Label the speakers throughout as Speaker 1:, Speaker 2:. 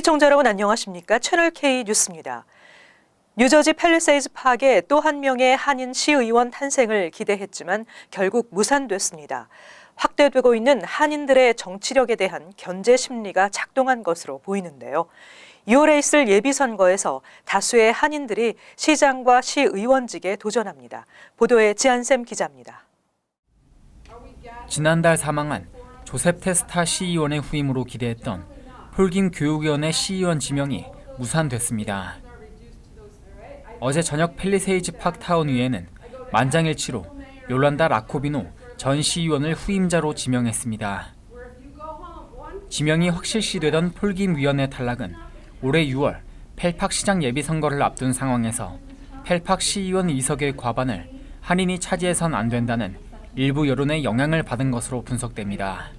Speaker 1: 시청자 여러분 안녕하십니까? 채널K 뉴스입니다. 뉴저지 팰리세이드 파크에 또 한 명의 한인 시의원 탄생을 기대했지만 결국 무산됐습니다. 확대되고 있는 한인들의 정치력에 대한 견제 심리가 작동한 것으로 보이는데요. 2월에 있을 예비선거에서 다수의 한인들이 시장과 시의원직에 도전합니다. 보도에 지한샘 기자입니다.
Speaker 2: 지난달 사망한 조셉 테스타 시의원의 후임으로 기대했던 폴김 교육위원회 시의원 지명이 무산됐습니다. 어제 저녁 팰리세이드 파크 타운의회는 만장일치로 요란다 라코비노 전 시의원을 후임자로 지명했습니다. 지명이 확실시되던 폴김 위원회 탈락은 올해 6월 펠팍 시장 예비선거를 앞둔 상황에서 펠팍 시의원 의석의 과반을 한인이 차지해선 안 된다는 일부 여론의 영향을 받은 것으로 분석됩니다.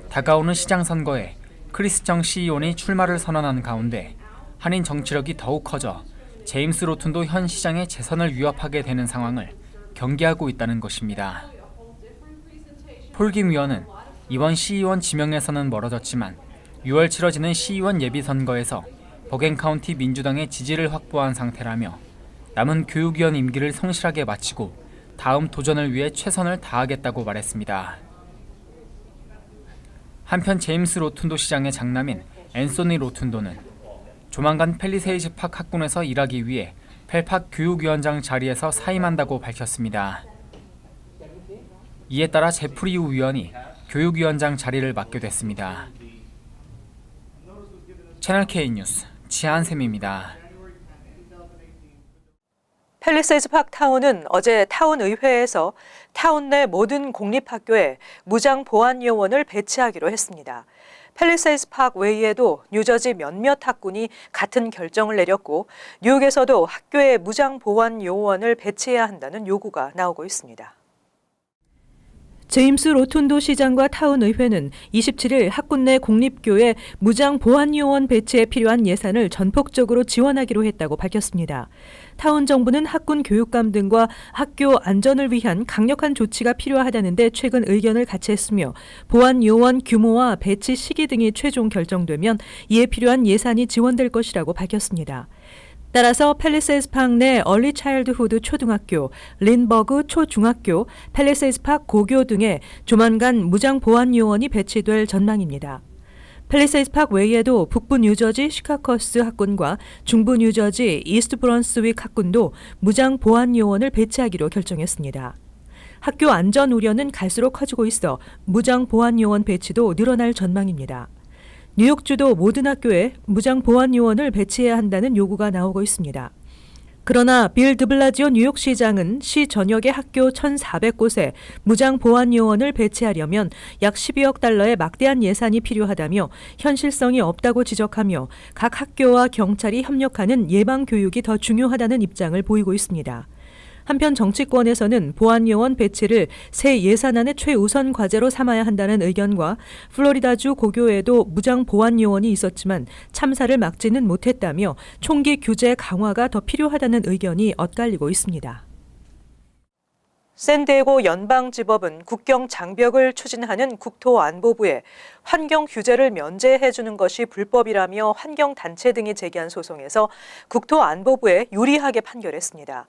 Speaker 2: 다가오는 시장 선거에 크리스 정 시의원이 출마를 선언한 가운데 한인 정치력이 더욱 커져 제임스 로튼도 현 시장의 재선을 위협하게 되는 상황을 경계하고 있다는 것입니다. 폴김 위원은 이번 시의원 지명에서는 멀어졌지만 6월 치러지는 시의원 예비선거에서 버겐 카운티 민주당의 지지를 확보한 상태라며 남은 교육위원 임기를 성실하게 마치고 다음 도전을 위해 최선을 다하겠다고 말했습니다. 한편 제임스 로튼도 시장의 장남인 앤소니 로튼도는 조만간 팰리세이드 파크 학군에서 일하기 위해 펠팍 교육위원장 자리에서 사임한다고 밝혔습니다. 이에 따라 제프리 우 위원이 교육위원장 자리를 맡게 됐습니다. 채널K 뉴스 지한샘입니다.
Speaker 1: 팰리세이드 파크 타운은 어제 타운 의회에서 타운 내 모든 공립학교에 무장 보안 요원을 배치하기로 했습니다. 팰리세이드 파크 외에도 뉴저지 몇몇 학군이 같은 결정을 내렸고 뉴욕에서도 학교에 무장 보안 요원을 배치해야 한다는 요구가 나오고 있습니다. 제임스 로튼도 시장과 타운 의회는 27일 학군 내 공립교에 무장 보안 요원 배치에 필요한 예산을 전폭적으로 지원하기로 했다고 밝혔습니다. 타운 정부는 학군 교육감 등과 학교 안전을 위한 강력한 조치가 필요하다는데 최근 의견을 같이 했으며 보안 요원 규모와 배치 시기 등이 최종 결정되면 이에 필요한 예산이 지원될 것이라고 밝혔습니다. 따라서 팰리세이드 파크 내 얼리 차일드후드 초등학교, 린버그 초중학교, 팰리세이드 파크 고교 등에 조만간 무장 보안 요원이 배치될 전망입니다. 팰리세이드 파크 외에도 북부 뉴저지 시카커스 학군과 중부 뉴저지 이스트 브런스윅 학군도 무장 보안 요원을 배치하기로 결정했습니다. 학교 안전 우려는 갈수록 커지고 있어 무장 보안 요원 배치도 늘어날 전망입니다. 뉴욕주도 모든 학교에 무장 보안 요원을 배치해야 한다는 요구가 나오고 있습니다. 그러나 빌 드블라지오 뉴욕시장은 시 전역의 학교 1,400곳에 무장 보안 요원을 배치하려면 약 12억 달러의 막대한 예산이 필요하다며 현실성이 없다고 지적하며 각 학교와 경찰이 협력하는 예방 교육이 더 중요하다는 입장을 보이고 있습니다. 한편 정치권에서는 보안 요원 배치를 새 예산안의 최우선 과제로 삼아야 한다는 의견과 플로리다주 고교에도 무장 보안 요원이 있었지만 참사를 막지는 못했다며 총기 규제 강화가 더 필요하다는 의견이 엇갈리고 있습니다. 샌디에고 연방지법은 국경 장벽을 추진하는 국토안보부에 환경 규제를 면제해주는 것이 불법이라며 환경단체 등이 제기한 소송에서 국토안보부에 유리하게 판결했습니다.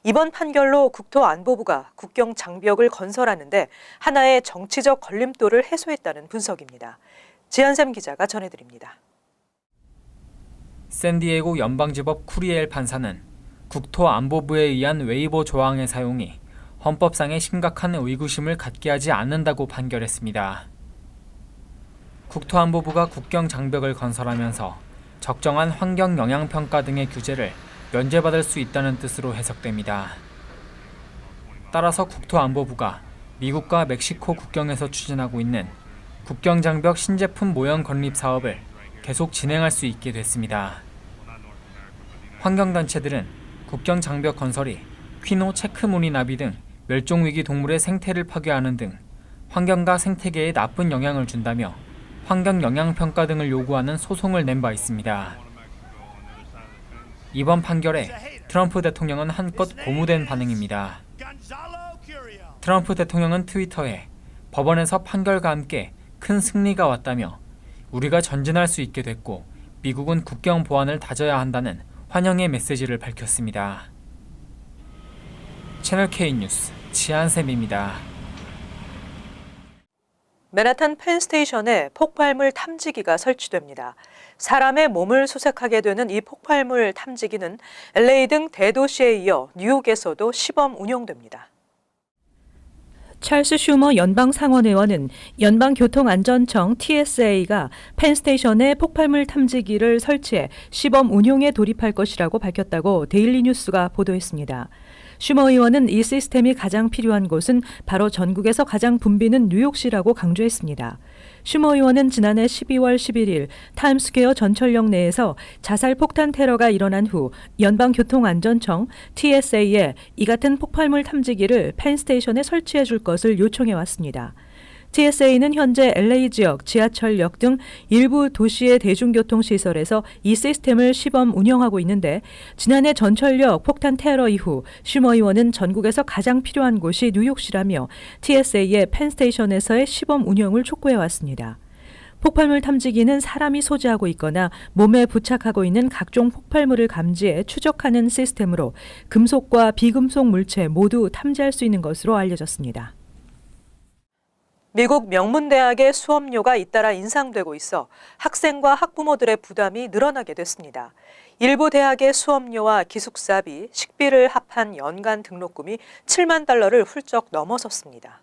Speaker 1: 이번 판결로 국토안보부가 국경 장벽을 건설하는데 하나의 정치적 걸림돌을 해소했다는 분석입니다. 지한샘 기자가 전해드립니다.
Speaker 2: 샌디에고 연방지법 쿠리엘 판사는 국토안보부에 의한 웨이버 조항의 사용이 헌법상의 심각한 의구심을 갖게 하지 않는다고 판결했습니다. 국토안보부가 국경 장벽을 건설하면서 적정한 환경 영향 평가 등의 규제를 면제받을 수 있다는 뜻으로 해석됩니다. 따라서 국토안보부가 미국과 멕시코 국경에서 추진하고 있는 국경장벽 신제품 모형 건립 사업을 계속 진행할 수 있게 됐습니다. 환경단체들은 국경장벽 건설이 퀴노 체크무늬 나비 등 멸종위기 동물의 생태를 파괴하는 등 환경과 생태계에 나쁜 영향을 준다며 환경 영향평가 등을 요구하는 소송을 낸 바 있습니다. 이번 판결에 트럼프 대통령은 한껏 고무된 반응입니다. 트럼프 대통령은 트위터에 법원에서 판결과 함께 큰 승리가 왔다며 우리가 전진할 수 있게 됐고 미국은 국경 보안을 다져야 한다는 환영의 메시지를 밝혔습니다. 채널 K 뉴스 지한샘입니다.
Speaker 1: 맨하탄 펜스테이션에 폭발물 탐지기가 설치됩니다. 사람의 몸을 수색하게 되는 이 폭발물 탐지기는 LA 등 대도시에 이어 뉴욕에서도 시범 운용됩니다. 찰스 슈머 연방상원의원은 연방교통안전청 TSA가 펜스테이션에 폭발물 탐지기를 설치해 시범 운용에 돌입할 것이라고 밝혔다고 데일리 뉴스가 보도했습니다. 슈머 의원은 이 시스템이 가장 필요한 곳은 바로 전국에서 가장 붐비는 뉴욕시라고 강조했습니다. 슈머 의원은 지난해 12월 11일 타임스퀘어 전철역 내에서 자살 폭탄 테러가 일어난 후 연방교통안전청 TSA에 이 같은 폭발물 탐지기를 펜스테이션에 설치해 줄 것을 요청해 왔습니다. TSA는 현재 LA 지역 지하철역 등 일부 도시의 대중교통시설에서 이 시스템을 시범 운영하고 있는데 지난해 전철역 폭탄 테러 이후 슈머 의원은 전국에서 가장 필요한 곳이 뉴욕시라며 TSA의 펜스테이션에서의 시범 운영을 촉구해왔습니다. 폭발물 탐지기는 사람이 소지하고 있거나 몸에 부착하고 있는 각종 폭발물을 감지해 추적하는 시스템으로 금속과 비금속 물체 모두 탐지할 수 있는 것으로 알려졌습니다. 미국 명문대학의 수업료가 잇따라 인상되고 있어 학생과 학부모들의 부담이 늘어나게 됐습니다. 일부 대학의 수업료와 기숙사비, 식비를 합한 연간 등록금이 7만 달러를 훌쩍 넘어섰습니다.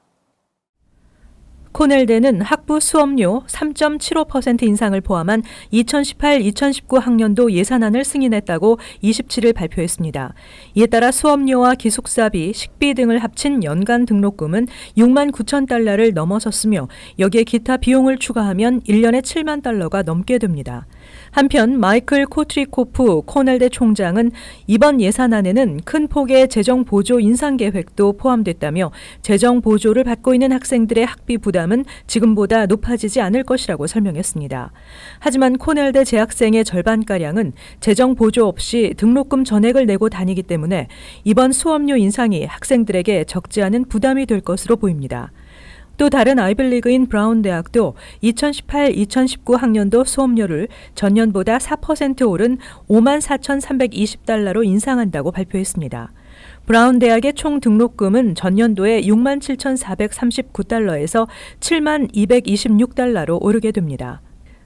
Speaker 1: 코넬대는 학부 수업료 3.75% 인상을 포함한 2018-2019 학년도 예산안을 승인했다고 27일 발표했습니다. 이에 따라 수업료와 기숙사비, 식비 등을 합친 연간 등록금은 6만 9천 달러를 넘어섰으며 여기에 기타 비용을 추가하면 1년에 7만 달러가 넘게 됩니다. 한편 마이클 코트리코프 코넬대 총장은 이번 예산안에는 큰 폭의 재정 보조 인상 계획도 포함됐다며 재정 보조를 받고 있는 학생들의 학비 부담은 지금보다 높아지지 않을 것이라고 설명했습니다. 하지만 코넬대 재학생의 절반가량은 재정 보조 없이 등록금 전액을 내고 다니기 때문에 이번 수업료 인상이 학생들에게 적지 않은 부담이 될 것으로 보입니다. 또 다른 아이빌리그인 브라운 대학도 2018-2019 학년도 수업료를 전년보다 4% 오른 5만 4,320달러로 인상한다고 발표했습니다. 브라운 대학의 총 등록금은 전년도에 6만 7,439달러에서 7만 226달러로 오르게 됩니다.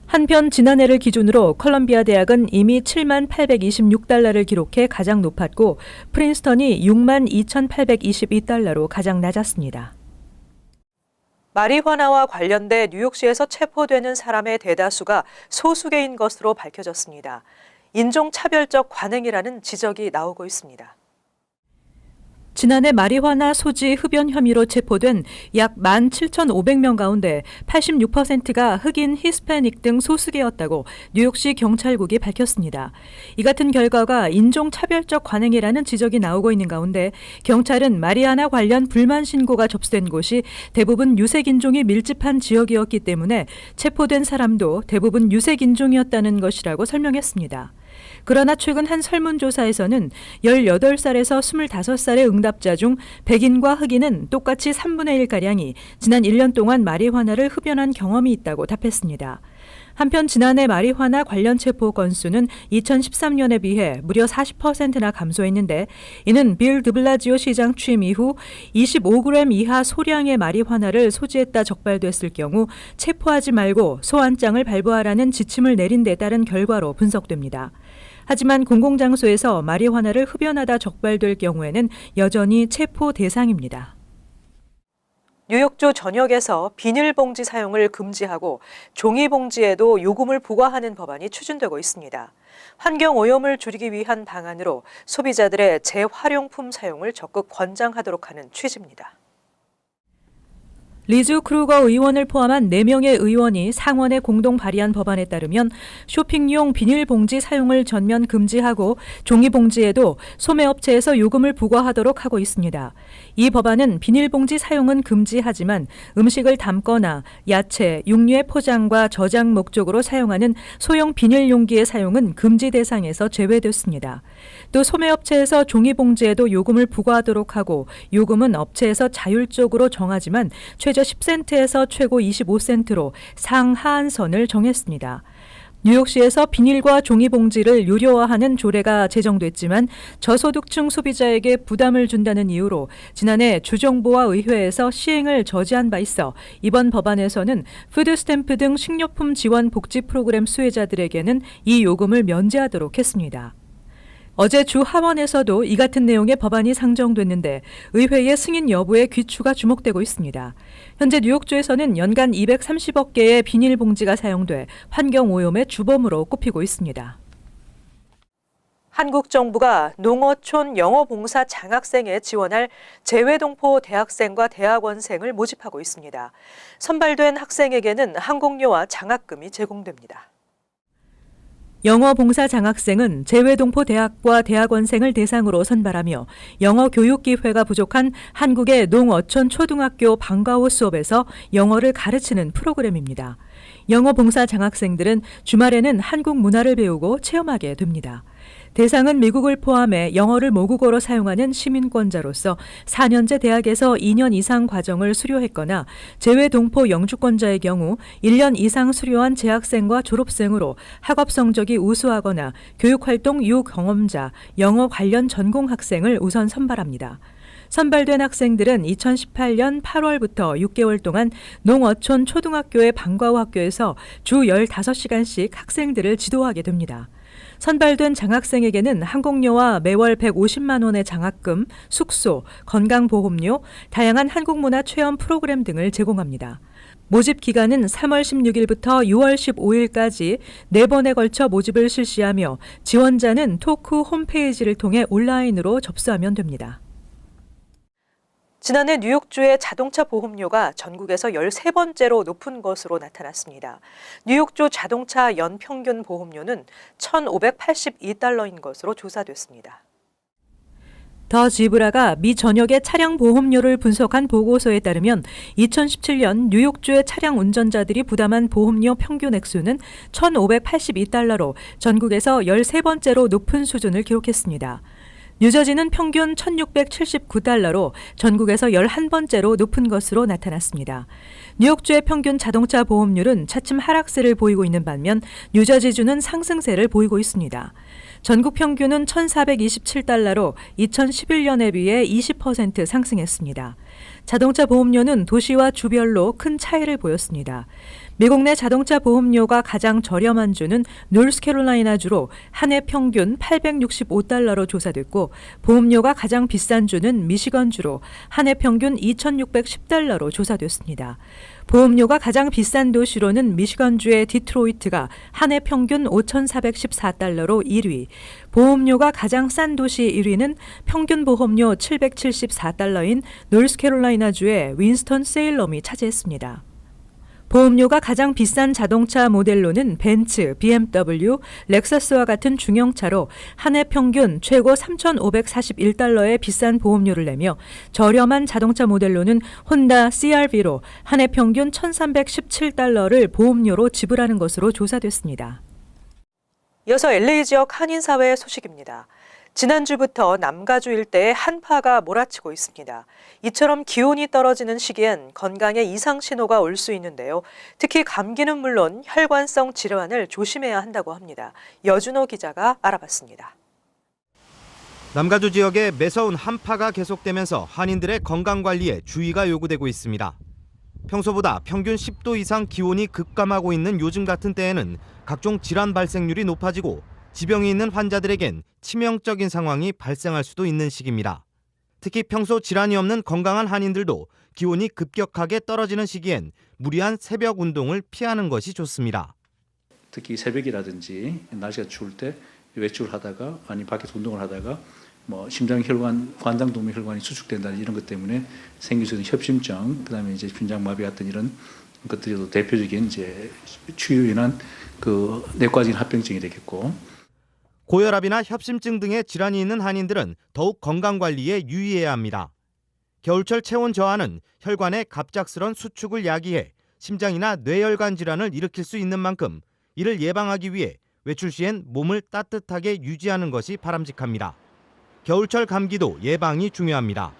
Speaker 1: 한편 지난해를 기준으로 컬럼비아 대학은 이미 7만 826달러를 기록해 가장 높았고 프린스턴이 6만 2,822달러로 가장 낮았습니다. 마리화나와 관련돼 뉴욕시에서 체포되는 사람의 대다수가 소수계인 것으로 밝혀졌습니다. 인종차별적 관행이라는 지적이 나오고 있습니다. 지난해 마리화나 소지 흡연 혐의로 체포된 약 17,500명 가운데 86%가 흑인, 히스패닉 등 소수계였다고 뉴욕시 경찰국이 밝혔습니다. 이 같은 결과가 인종차별적 관행이라는 지적이 나오고 있는 가운데 경찰은 마리화나 관련 불만 신고가 접수된 곳이 대부분 유색인종이 밀집한 지역이었기 때문에 체포된 사람도 대부분 유색인종이었다는 것이라고 설명했습니다. 그러나 최근 한 설문조사에서는 18살에서 25살의 응답자 중 백인과 흑인은 똑같이 3분의 1가량이 지난 1년 동안 마리화나를 흡연한 경험이 있다고 답했습니다. 한편 지난해 마리화나 관련 체포 건수는 2013년에 비해 무려 40%나 감소했는데 이는 빌 드블라지오 시장 취임 이후 25g 이하 소량의 마리화나를 소지했다 적발됐을 경우 체포하지 말고 소환장을 발부하라는 지침을 내린 데 따른 결과로 분석됩니다. 하지만 공공장소에서 마리화나를 흡연하다 적발될 경우에는 여전히 체포 대상입니다. 뉴욕주 전역에서 비닐봉지 사용을 금지하고 종이봉지에도 요금을 부과하는 법안이 추진되고 있습니다. 환경오염을 줄이기 위한 방안으로 소비자들의 재활용품 사용을 적극 권장하도록 하는 취지입니다. 리즈 크루거 의원을 포함한 4명의 의원이 상원에 공동 발의한 법안에 따르면 쇼핑용 비닐봉지 사용을 전면 금지하고 종이봉지에도 소매업체에서 요금을 부과하도록 하고 있습니다. 이 법안은 비닐봉지 사용은 금지하지만 음식을 담거나 야채, 육류의 포장과 저장 목적으로 사용하는 소형 비닐용기의 사용은 금지 대상에서 제외됐습니다. 또 소매업체에서 종이봉지에도 요금을 부과하도록 하고 요금은 업체에서 자율적으로 정하지만 최대 최저 10센트에서 최고 25센트로 상하한선을 정했습니다. 뉴욕시에서 비닐과 종이봉지를 유료화하는 조례가 제정됐지만 저소득층 소비자에게 부담을 준다는 이유로 지난해 주정부와 의회에서 시행을 저지한 바 있어 이번 법안에서는 푸드스탬프 등 식료품 지원 복지 프로그램 수혜자들에게는 이 요금을 면제하도록 했습니다. 어제 주 하원에서도 이 같은 내용의 법안이 상정됐는데 의회의 승인 여부에 귀추가 주목되고 있습니다. 현재 뉴욕주에서는 연간 230억 개의 비닐봉지가 사용돼 환경오염의 주범으로 꼽히고 있습니다. 한국 정부가 농어촌 영어봉사 장학생에 지원할 재외동포 대학생과 대학원생을 모집하고 있습니다. 선발된 학생에게는 항공료와 장학금이 제공됩니다. 영어 봉사 장학생은 재외동포 대학과 대학원생을 대상으로 선발하며 영어 교육 기회가 부족한 한국의 농어촌 초등학교 방과 후 수업에서 영어를 가르치는 프로그램입니다. 영어 봉사 장학생들은 주말에는 한국 문화를 배우고 체험하게 됩니다. 대상은 미국을 포함해 영어를 모국어로 사용하는 시민권자로서 4년제 대학에서 2년 이상 과정을 수료했거나 재외동포 영주권자의 경우 1년 이상 수료한 재학생과 졸업생으로 학업 성적이 우수하거나 교육활동 유경험자, 영어 관련 전공 학생을 우선 선발합니다. 선발된 학생들은 2018년 8월부터 6개월 동안 농어촌 초등학교의 방과 후 학교에서 주 15시간씩 학생들을 지도하게 됩니다. 선발된 장학생에게는 항공료와 매월 150만 원의 장학금, 숙소, 건강보험료, 다양한 한국문화 체험 프로그램 등을 제공합니다. 모집 기간은 3월 16일부터 6월 15일까지 4번에 걸쳐 모집을 실시하며 지원자는 토크 홈페이지를 통해 온라인으로 접수하면 됩니다. 지난해 뉴욕주의 자동차 보험료가 전국에서 13번째로 높은 것으로 나타났습니다. 뉴욕주 자동차 연평균 보험료는 $1,582인 것으로 조사됐습니다. 더 지브라가 미 전역의 차량 보험료를 분석한 보고서에 따르면 2017년 뉴욕주의 차량 운전자들이 부담한 보험료 평균 액수는 $1,582로 전국에서 13번째로 높은 수준을 기록했습니다. 뉴저지는 평균 $1,679로 전국에서 11번째로 높은 것으로 나타났습니다. 뉴욕주의 평균 자동차 보험료는 차츰 하락세를 보이고 있는 반면 뉴저지주는 상승세를 보이고 있습니다. 전국 평균은 $1,427로 2011년에 비해 20% 상승했습니다. 자동차 보험료는 도시와 주별로 큰 차이를 보였습니다. 미국 내 자동차 보험료가 가장 저렴한 주는 노스캐롤라이나주로 한 해 평균 $865로 조사됐고 보험료가 가장 비싼 주는 미시건주로 한 해 평균 $2,610로 조사됐습니다. 보험료가 가장 비싼 도시로는 미시건주의 디트로이트가 한 해 평균 $5,414로 1위, 보험료가 가장 싼 도시 1위는 평균 보험료 $774인 노스캐롤라이나주의 윈스턴 세일럼이 차지했습니다. 보험료가 가장 비싼 자동차 모델로는 벤츠, BMW, 렉서스와 같은 중형차로 한 해 평균 최고 $3,541의 비싼 보험료를 내며 저렴한 자동차 모델로는 혼다 CR-V로 한 해 평균 $1,317를 보험료로 지불하는 것으로 조사됐습니다. 이어서 LA 지역 한인사회 소식입니다. 지난주부터 남가주 일대에 한파가 몰아치고 있습니다. 이처럼 기온이 떨어지는 시기엔 건강에 이상 신호가 올 수 있는데요. 특히 감기는 물론 혈관성 질환을 조심해야 한다고 합니다. 여준호 기자가 알아봤습니다.
Speaker 3: 남가주 지역에 매서운 한파가 계속되면서 한인들의 건강관리에 주의가 요구되고 있습니다. 평소보다 평균 10도 이상 기온이 급감하고 있는 요즘 같은 때에는 각종 질환 발생률이 높아지고 지병이 있는 환자들에겐 치명적인 상황이 발생할 수도 있는 시기입니다. 특히 평소 질환이 없는 건강한 한인들도 기온이 급격하게 떨어지는 시기엔 무리한 새벽 운동을 피하는 것이 좋습니다.
Speaker 4: 특히 새벽이라든지 날씨가 추울 때 외출을 하다가 아니 밖에서 운동을 하다가 심장혈관, 관장동맥혈관이 수축된다는 이런 것 때문에 생길 수 있는 협심증, 그다음에 이제 심장마비 같은 이런 것들이 대표적인 이제 추위로 인한 그 내과적인 합병증이 되겠고.
Speaker 3: 고혈압이나 협심증 등의 질환이 있는 한인들은 더욱 건강관리에 유의해야 합니다. 겨울철 체온 저하는 혈관의 갑작스런 수축을 야기해 심장이나 뇌혈관 질환을 일으킬 수 있는 만큼 이를 예방하기 위해 외출 시엔 몸을 따뜻하게 유지하는 것이 바람직합니다. 겨울철 감기도 예방이 중요합니다.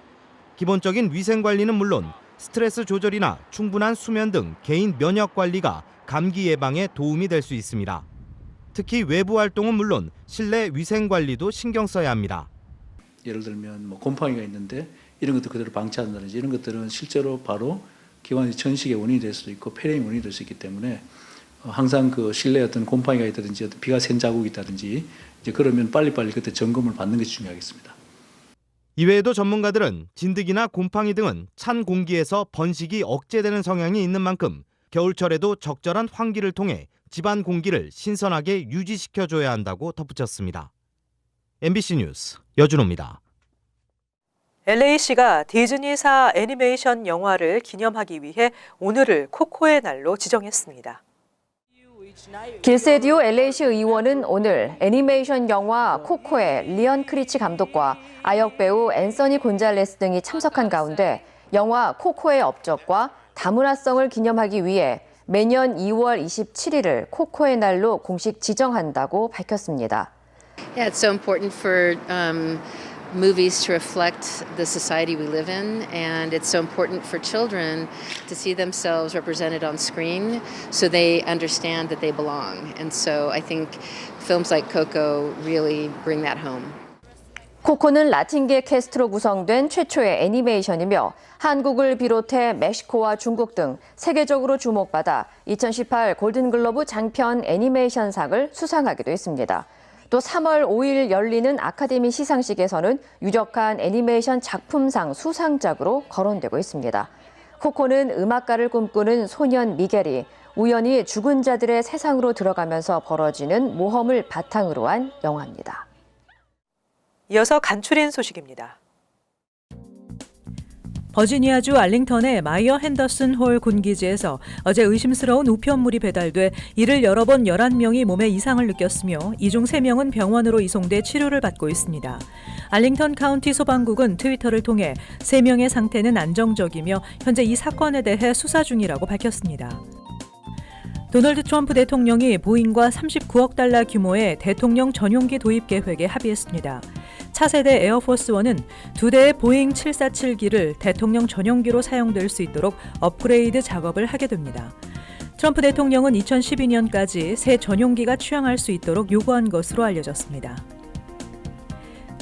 Speaker 3: 기본적인 위생관리는 물론 스트레스 조절이나 충분한 수면 등 개인 면역 관리가 감기 예방에 도움이 될 수 있습니다. 특히 외부 활동은 물론 실내 위생 관리도 신경 써야 합니다.
Speaker 4: 예를 들면 뭐 곰팡이가 있는데 이런 것도 그대로 방치한다든지 이런 것들은 실제로 바로 기관지 천식의 원인이 될 수도 있고 폐렴의 원인이 될 수 있기 때문에 항상 그 실내에 어떤 곰팡이가 있다든지 어떤 비가 샌 자국이 있다든지 이제 그러면 빨리빨리 그때 점검을 받는 것이 중요하겠습니다.
Speaker 3: 이외에도 전문가들은 진드기나 곰팡이 등은 찬 공기에서 번식이 억제되는 성향이 있는 만큼 겨울철에도 적절한 환기를 통해 집안 공기를 신선하게 유지시켜줘야 한다고 덧붙였습니다. MBC 뉴스 여준호입니다.
Speaker 1: LA시가 디즈니사 애니메이션 영화를 기념하기 위해 오늘을 코코의 날로 지정했습니다.
Speaker 5: 길세디오 LA시 의원은 오늘 애니메이션 영화 코코의 리언 크리치 감독과 아역 배우 앤서니 곤잘레스 등이 참석한 가운데 영화 코코의 업적과 다문화성을 기념하기 위해 매년 2월 27일을 코코의 날로 공식 지정한다고 밝혔습니다.
Speaker 6: Yeah, it's so important for movies to reflect the society we live in, and it's so important for children to see themselves represented on screen so they understand that they belong. And so I think films like Coco really bring that home.
Speaker 5: 코코는 라틴계 캐스트로 구성된 최초의 애니메이션이며 한국을 비롯해 멕시코와 중국 등 세계적으로 주목받아 2018 골든글로브 장편 애니메이션상을 수상하기도 했습니다. 또 3월 5일 열리는 아카데미 시상식에서는 유력한 애니메이션 작품상 수상작으로 거론되고 있습니다. 코코는 음악가를 꿈꾸는 소년 미겔이 우연히 죽은 자들의 세상으로 들어가면서 벌어지는 모험을 바탕으로 한 영화입니다.
Speaker 1: 이어서 간추린 소식입니다. 버지니아주 알링턴의 마이어 핸더슨 홀 군기지에서 어제 의심스러운 우편물이 배달돼 이를 열어본 11명이 몸에 이상을 느꼈으며 이 중 3명은 병원으로 이송돼 치료를 받고 있습니다. 알링턴 카운티 소방국은 트위터를 통해 3명의 상태는 안정적이며 현재 이 사건에 대해 수사 중이라고 밝혔습니다. 도널드 트럼프 대통령이 보잉과 39억 달러 규모의 대통령 전용기 도입 계획에 합의했습니다. 차세대 에어포스1은 2대의 보잉 747기를 대통령 전용기로 사용될 수 있도록 업그레이드 작업을 하게 됩니다. 트럼프 대통령은 2012년까지 새 전용기가 취항할 수 있도록 요구한 것으로 알려졌습니다.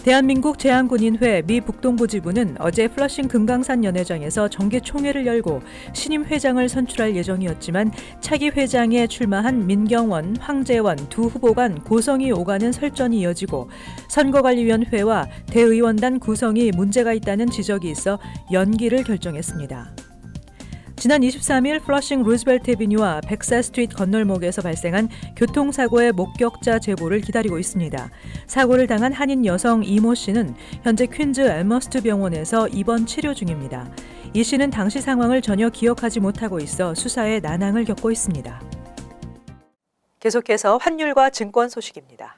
Speaker 1: 대한민국 제한군인회 미 북동부 지부는 어제 플러싱 금강산 연회장에서 정기 총회를 열고 신임 회장을 선출할 예정이었지만 차기 회장에 출마한 민경원, 황재원 두 후보 간 고성이 오가는 설전이 이어지고 선거관리위원회와 대의원단 구성이 문제가 있다는 지적이 있어 연기를 결정했습니다. 지난 23일 플러싱 루즈벨트 애비뉴와 백사 스트리트 건널목에서 발생한 교통사고의 목격자 제보를 기다리고 있습니다. 사고를 당한 한인 여성 이모 씨는 현재 퀸즈 엘머스트 병원에서 입원 치료 중입니다. 이 씨는 당시 상황을 전혀 기억하지 못하고 있어 수사에 난항을 겪고 있습니다. 계속해서 환율과 증권 소식입니다.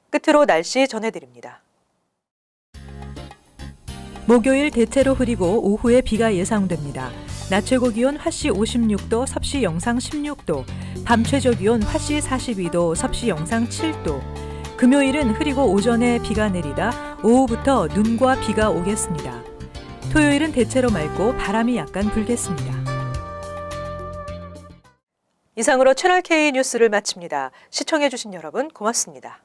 Speaker 1: 끝으로 날씨 전해드립니다. 목요일 대체로 흐리고 오후에 비가 예상됩니다. 낮 최고 기온 화씨 56도, 섭씨 영상 16도, 밤 최저 기온 화씨 42도, 섭씨 영상 7도. 금요일은 흐리고 오전에 비가 내리다 오후부터 눈과 비가 오겠습니다. 토요일은 대체로 맑고 바람이 약간 불겠습니다. 이상으로 채널K 뉴스를 마칩니다. 시청해주신 여러분 고맙습니다.